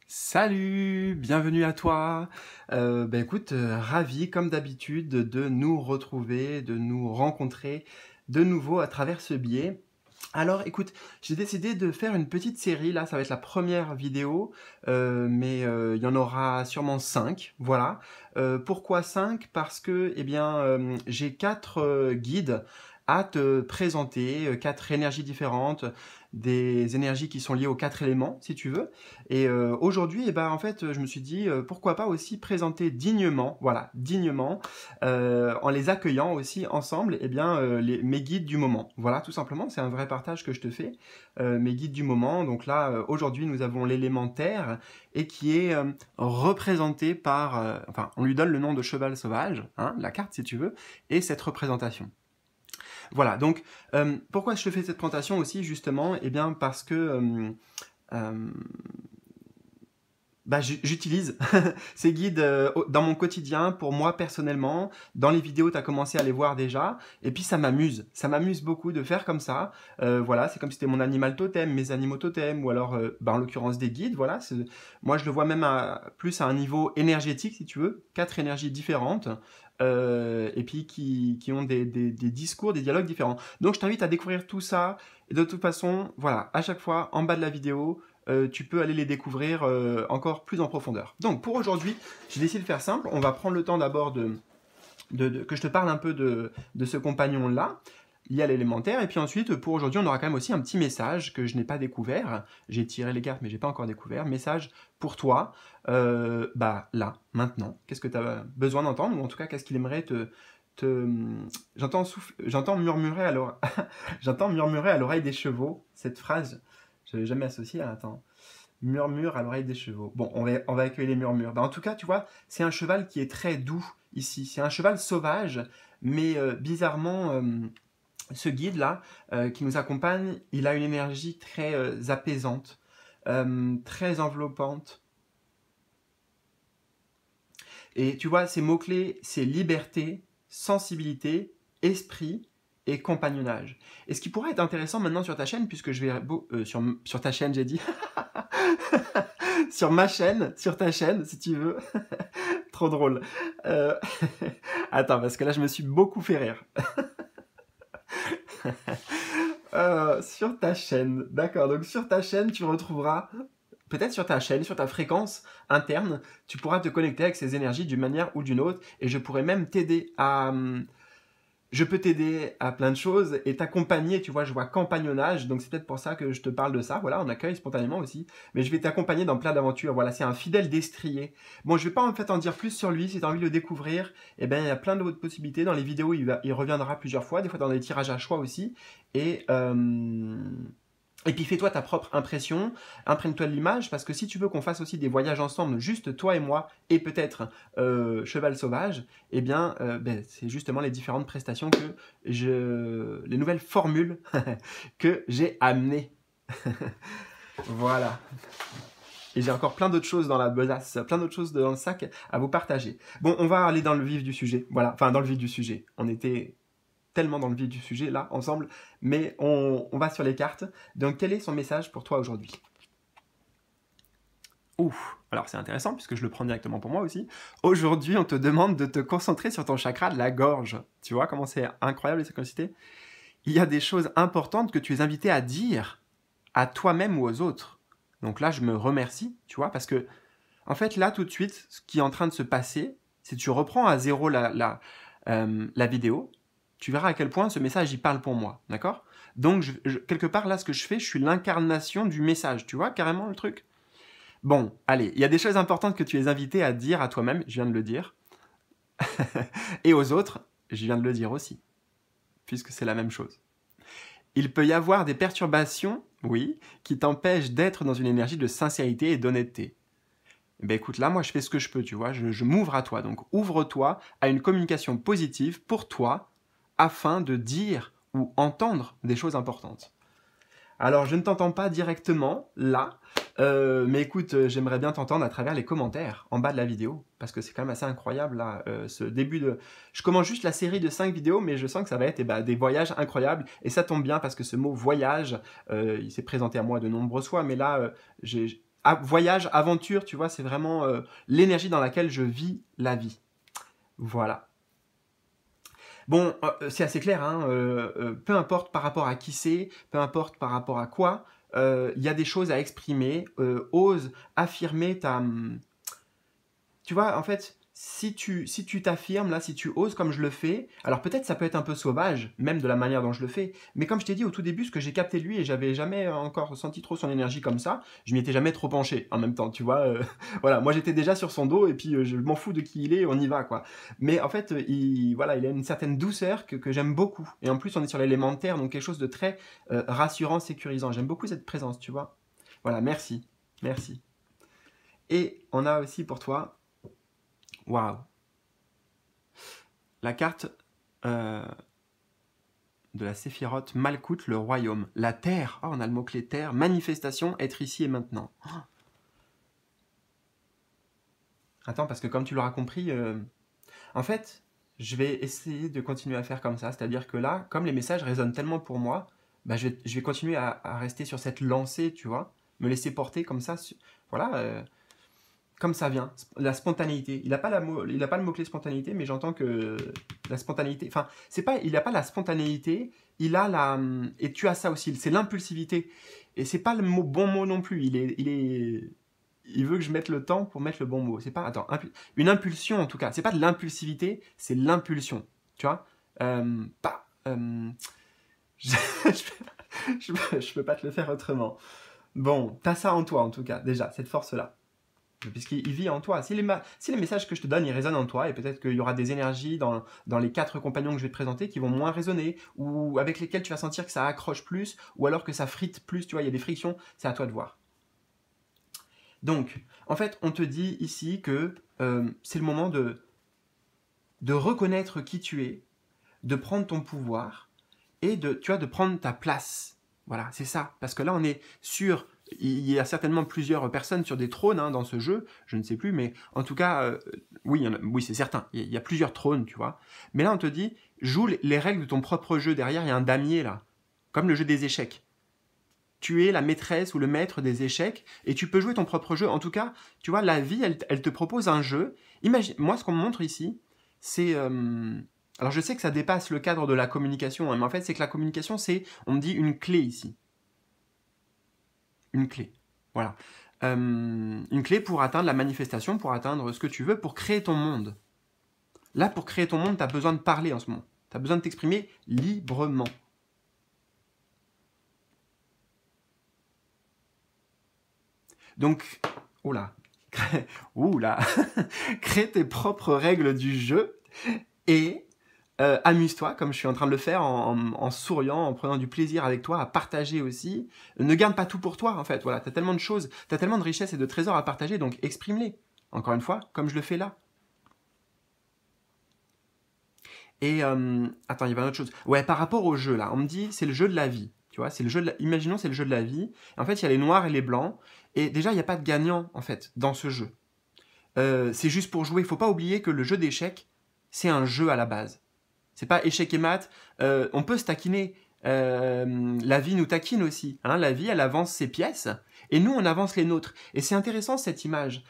Salut, bienvenue à toi. Écoute, ravi comme d'habitude de nous retrouver, de nous rencontrer de nouveau à travers ce biais. Alors écoute, j'ai décidé de faire une petite série, là ça va être la première vidéo, mais il y en aura sûrement 5, voilà. Pourquoi 5? Parce que j'ai 4 guides à te présenter, 4 énergies différentes, des énergies qui sont liées aux 4 éléments, si tu veux. Et aujourd'hui, en fait, je me suis dit, pourquoi pas aussi présenter dignement, voilà, dignement, en les accueillant aussi ensemble, mes guides du moment. Voilà, tout simplement, c'est un vrai partage que je te fais, mes guides du moment. Donc là, aujourd'hui, nous avons l'élémentaire et qui est représenté par, on lui donne le nom de cheval sauvage, hein, la carte si tu veux, et cette représentation. Voilà, donc pourquoi je te fais cette présentation aussi justement? Eh bien parce que euh, j'utilise ces guides dans mon quotidien, pour moi personnellement. Dans les vidéos, tu as commencé à les voir déjà. Et puis ça m'amuse beaucoup de faire comme ça. Voilà, c'est comme si c'était mon animal totem, mes animaux totems, ou alors en l'occurrence des guides. Voilà, moi je le vois même plus à un niveau énergétique, si tu veux. 4 énergies différentes. Et puis qui ont des discours, des dialogues différents. Donc je t'invite à découvrir tout ça. Et de toute façon, voilà, à chaque fois, en bas de la vidéo, tu peux aller les découvrir encore plus en profondeur. Donc pour aujourd'hui, j'ai décidé de faire simple. On va prendre le temps d'abord que je te parle un peu de ce compagnon-là, lié à l'élémentaire. Et puis ensuite, pour aujourd'hui, on aura quand même aussi un petit message que je n'ai pas découvert. J'ai tiré les cartes, mais j'ai pas encore découvert. Message pour toi, là, maintenant. Qu'est-ce que tu as besoin d'entendre? Ou en tout cas, qu'est-ce qu'il aimerait J'entends murmurer j'entends murmurer à l'oreille des chevaux. Cette phrase, je l'avais jamais associée. Attends. Murmure à l'oreille des chevaux. Bon, on va accueillir les murmures. En tout cas, tu vois, c'est un cheval qui est très doux ici. C'est un cheval sauvage, mais bizarrement, ce guide-là, qui nous accompagne, il a une énergie très apaisante, très enveloppante. Et tu vois, ces mots-clés, c'est liberté, sensibilité, esprit et compagnonnage. Et ce qui pourrait être intéressant maintenant sur ta chaîne, puisque je vais... sur ta chaîne, j'ai dit. Sur ma chaîne, sur ta chaîne, si tu veux. Trop drôle. Attends, parce que là, je me suis beaucoup fait rire. Sur ta chaîne, d'accord. Donc sur ta chaîne, tu retrouveras, peut-être sur ta chaîne, sur ta fréquence interne, tu pourras te connecter avec ces énergies d'une manière ou d'une autre. Et je pourrais même t'aider à... Je peux t'aider à plein de choses et t'accompagner, tu vois, je vois compagnonnage, donc c'est peut-être pour ça que je te parle de ça, voilà, on accueille spontanément aussi, mais je vais t'accompagner dans plein d'aventures, voilà, c'est un fidèle destrier. Bon, je vais pas en fait en dire plus sur lui, si tu as envie de le découvrir, il y a plein d'autres possibilités, dans les vidéos il reviendra plusieurs fois, des fois dans des tirages à choix aussi, et puis fais-toi ta propre impression, imprègne-toi de l'image, parce que si tu veux qu'on fasse aussi des voyages ensemble, juste toi et moi, et peut-être Cheval Sauvage, c'est justement les différentes prestations les nouvelles formules que j'ai amenées. Voilà. Et j'ai encore plein d'autres choses dans la besace, plein d'autres choses dans le sac à vous partager. Bon, on va aller dans le vif du sujet, voilà, enfin dans le vif du sujet. On était tellement dans le vif du sujet là ensemble, mais on va sur les cartes. Donc quel est son message pour toi aujourd'hui? Ouf, alors c'est intéressant puisque je le prends directement pour moi aussi. Aujourd'hui, on te demande de te concentrer sur ton chakra de la gorge. Tu vois comment c'est incroyable les synchronicités? Il y a des choses importantes que tu es invité à dire à toi-même ou aux autres. Donc là, je me remercie, tu vois, parce que en fait là tout de suite, ce qui est en train de se passer, c'est que tu reprends à zéro la vidéo. Tu verras à quel point ce message y parle pour moi, d'accord? Donc, quelque part, là, ce que je fais, je suis l'incarnation du message, tu vois, carrément, le truc? Bon, allez, il y a des choses importantes que tu es invité à dire à toi-même, je viens de le dire, et aux autres, je viens de le dire aussi, puisque c'est la même chose. Il peut y avoir des perturbations, oui, qui t'empêchent d'être dans une énergie de sincérité et d'honnêteté. Ben écoute, là, moi, je fais ce que je peux, tu vois, je m'ouvre à toi, donc ouvre-toi à une communication positive pour toi, afin de dire ou entendre des choses importantes. Alors, je ne t'entends pas directement là, mais écoute, j'aimerais bien t'entendre à travers les commentaires en bas de la vidéo, parce que c'est quand même assez incroyable là, ce début de... Je commence juste la série de 5 vidéos, mais je sens que ça va être des voyages incroyables, et ça tombe bien parce que ce mot voyage, il s'est présenté à moi de nombreuses fois, mais là, voyage, aventure, tu vois, c'est vraiment l'énergie dans laquelle je vis la vie. Voilà. Bon, c'est assez clair, hein, peu importe par rapport à qui c'est, peu importe par rapport à quoi, il y a des choses à exprimer, ose affirmer tu vois, en fait, si tu t'affirmes, là, si tu oses comme je le fais, alors peut-être ça peut être un peu sauvage, même de la manière dont je le fais, mais comme je t'ai dit au tout début, ce que j'ai capté de lui, et j'avais jamais encore senti trop son énergie comme ça, je m'y étais jamais trop penché en même temps, tu vois. Voilà, moi j'étais déjà sur son dos, et puis je m'en fous de qui il est, on y va, quoi. Mais en fait, voilà, il a une certaine douceur que j'aime beaucoup. Et en plus, on est sur l'élémentaire, donc quelque chose de très rassurant, sécurisant. J'aime beaucoup cette présence, tu vois. Voilà, merci. Merci. Et on a aussi pour toi, waouh, la carte de la Séphiroth Malkout, le royaume. La terre, oh, on a le mot-clé terre, manifestation, être ici et maintenant. Oh. Attends, parce que comme tu l'auras compris, en fait, je vais essayer de continuer à faire comme ça. C'est-à-dire que là, comme les messages résonnent tellement pour moi, bah, je vais continuer à rester sur cette lancée, tu vois, me laisser porter comme ça. Voilà, comme ça vient, la spontanéité. Il n'a pas, le mot-clé spontanéité, mais j'entends que la spontanéité, enfin, c'est pas, il n'a pas la spontanéité, il a la, et tu as ça aussi, c'est l'impulsivité. Et c'est pas le bon mot non plus, il veut que je mette le temps pour mettre le bon mot. C'est pas, attends, une impulsion en tout cas, c'est pas de l'impulsivité, c'est l'impulsion, tu vois. Pas, je peux pas te le faire autrement. Bon, t'as ça en toi en tout cas, déjà, cette force-là. Puisqu'il vit en toi. Si les messages que je te donne, ils résonnent en toi, et peut-être qu'il y aura des énergies dans les 4 compagnons que je vais te présenter qui vont moins résonner, ou avec lesquels tu vas sentir que ça accroche plus, ou alors que ça frite plus, tu vois, il y a des frictions, c'est à toi de voir. Donc, en fait, on te dit ici que c'est le moment de reconnaître qui tu es, de prendre ton pouvoir, et de prendre ta place. Voilà, c'est ça. Parce que là, on est sur... Il y a certainement plusieurs personnes sur des trônes hein, dans ce jeu, je ne sais plus, mais en tout cas, oui, oui c'est certain, il y a plusieurs trônes, tu vois. Mais là, on te dit, joue les règles de ton propre jeu. Derrière, il y a un damier, là, comme le jeu des échecs. Tu es la maîtresse ou le maître des échecs, et tu peux jouer ton propre jeu. En tout cas, tu vois, la vie, elle te propose un jeu. Imagine, moi, ce qu'on me montre ici, c'est... alors, je sais que ça dépasse le cadre de la communication, hein, mais en fait, c'est que la communication, c'est, on me dit, une clé ici. Une clé. Voilà. Une clé pour atteindre la manifestation, pour atteindre ce que tu veux, pour créer ton monde. Là, pour créer ton monde, tu as besoin de parler en ce moment. Tu as besoin de t'exprimer librement. Donc, oula, crée tes propres règles du jeu et amuse-toi, comme je suis en train de le faire, en souriant, en prenant du plaisir avec toi, à partager aussi. Ne garde pas tout pour toi, en fait. Voilà, tu as tellement de choses, tu as tellement de richesses et de trésors à partager, donc exprime-les. Encore une fois, comme je le fais là. Et, attends, il y avait une autre chose. Ouais, par rapport au jeu, là, on me dit, c'est le jeu de la vie. Tu vois, c'est le jeu de imaginons, c'est le jeu de la vie. Et en fait, il y a les noirs et les blancs. Et déjà, il n'y a pas de gagnant, en fait, dans ce jeu. C'est juste pour jouer. Il ne faut pas oublier que le jeu d'échecs, c'est un jeu à la base. C'est pas échec et maths. On peut se taquiner. La vie nous taquine aussi. Hein. La vie, elle avance ses pièces. Et nous, on avance les nôtres. Et c'est intéressant, cette image.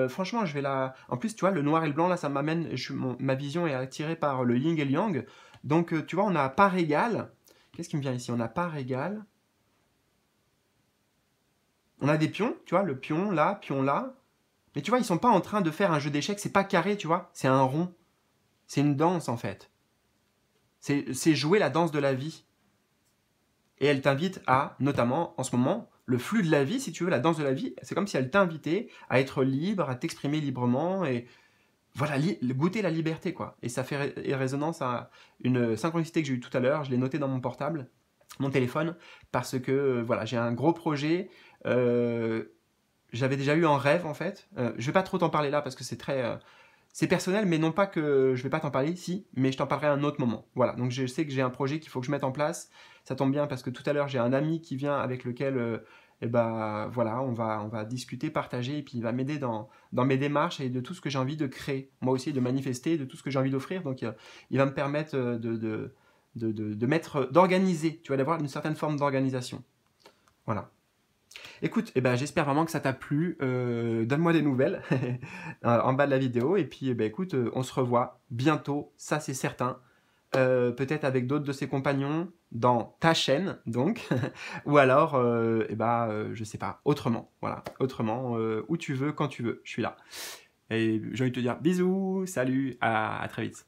Franchement, je vais la... En plus, tu vois, le noir et le blanc, là, ça m'amène... Ma vision est attirée par le yin et le yang. Donc, tu vois, on a part égale. Qu'est-ce qui me vient ici? On a part égale. On a des pions, tu vois, le pion là, pion là. Mais tu vois, ils sont pas en train de faire un jeu d'échecs. C'est pas carré, tu vois. C'est un rond. C'est une danse, en fait. C'est jouer la danse de la vie. Et elle t'invite à, notamment, en ce moment, le flux de la vie, si tu veux, la danse de la vie. C'est comme si elle t'invitait à être libre, à t'exprimer librement et voilà, goûter la liberté, quoi. Et ça fait résonance à une synchronicité que j'ai eue tout à l'heure. Je l'ai noté dans mon portable, mon téléphone, parce que, voilà, j'ai un gros projet. J'avais déjà eu un rêve, en fait. Je vais pas trop t'en parler là, parce que c'est très... c'est personnel, mais non pas que je vais pas t'en parler ici, mais je t'en parlerai à un autre moment. Voilà, donc je sais que j'ai un projet qu'il faut que je mette en place. Ça tombe bien parce que tout à l'heure, j'ai un ami qui vient avec lequel voilà, on va discuter, partager, et puis il va m'aider dans mes démarches et de tout ce que j'ai envie de créer. Moi aussi, de manifester, de tout ce que j'ai envie d'offrir. Donc, il va me permettre d'organiser, tu vois, d'avoir une certaine forme d'organisation. Voilà. Écoute, eh ben, j'espère vraiment que ça t'a plu. Donne-moi des nouvelles en bas de la vidéo. Et puis, eh ben, écoute, on se revoit bientôt, ça c'est certain. Peut-être avec d'autres de ses compagnons dans ta chaîne, donc. Ou alors, eh ben, je sais pas, autrement. Voilà, autrement, où tu veux, quand tu veux. Je suis là. Et j'ai envie de te dire bisous, salut, à très vite.